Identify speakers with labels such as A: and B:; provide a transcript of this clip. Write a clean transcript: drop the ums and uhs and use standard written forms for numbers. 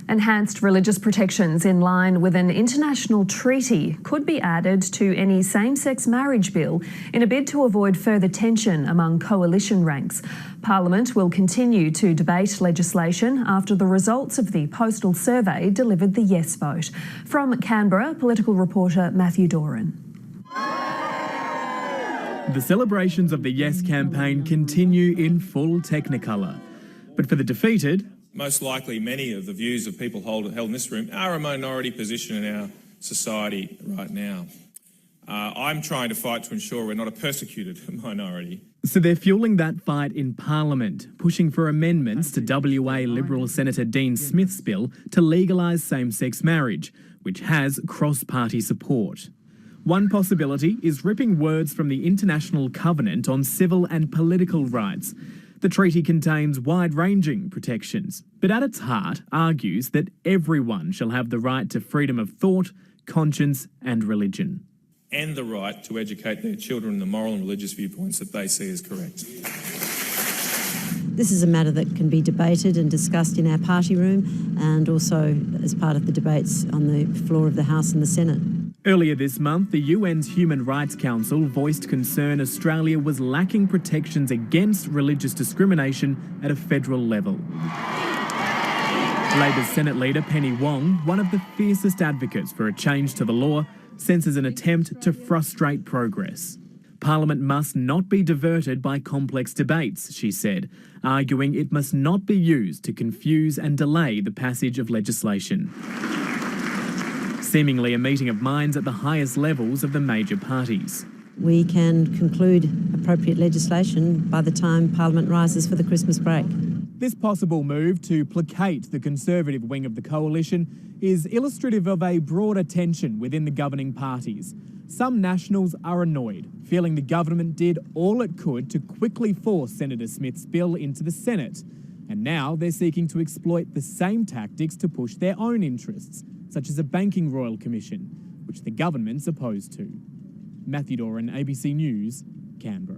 A: Enhanced religious protections in line with an international treaty could be added to any same-sex marriage bill in a bid to avoid further tension among coalition ranks. Parliament will continue to debate legislation after the results of the postal survey delivered the yes vote. From Canberra, political reporter Matthew Doran.
B: The celebrations of the Yes campaign continue in full technicolor. But for the defeated,
C: most likely many of the views of people held in this room are a minority position in our society right now. I'm trying to fight to ensure we're not a persecuted minority.
B: So they're fueling that fight in Parliament, pushing for amendments to WA Liberal Senator Dean Smith's bill to legalise same-sex marriage, which has cross-party support. One possibility is ripping words from the International Covenant on Civil and Political Rights. The treaty contains wide-ranging protections, but at its heart argues that everyone shall have the right to freedom of thought, conscience and religion.
C: And the right to educate their children in the moral and religious viewpoints that they see as correct.
D: This is a matter that can be debated and discussed in our party room and also as part of the debates on the floor of the House and the Senate.
B: Earlier this month, the UN's Human Rights Council voiced concern Australia was lacking protections against religious discrimination at a federal level. Labor's Senate leader Penny Wong, one of the fiercest advocates for a change to the law, senses an attempt to frustrate progress. Parliament must not be diverted by complex debates, she said, arguing it must not be used to confuse and delay the passage of legislation. Seemingly a meeting of minds at the highest levels of the major parties.
D: We can conclude appropriate legislation by the time Parliament rises for the Christmas break.
B: This possible move to placate the Conservative wing of the coalition is illustrative of a broader tension within the governing parties. Some Nationals are annoyed, feeling the government did all it could to quickly force Senator Smith's bill into the Senate. And now they're seeking to exploit the same tactics to push their own interests, such as a banking royal commission, which the government's opposed to. Matthew Doran, ABC News, Canberra.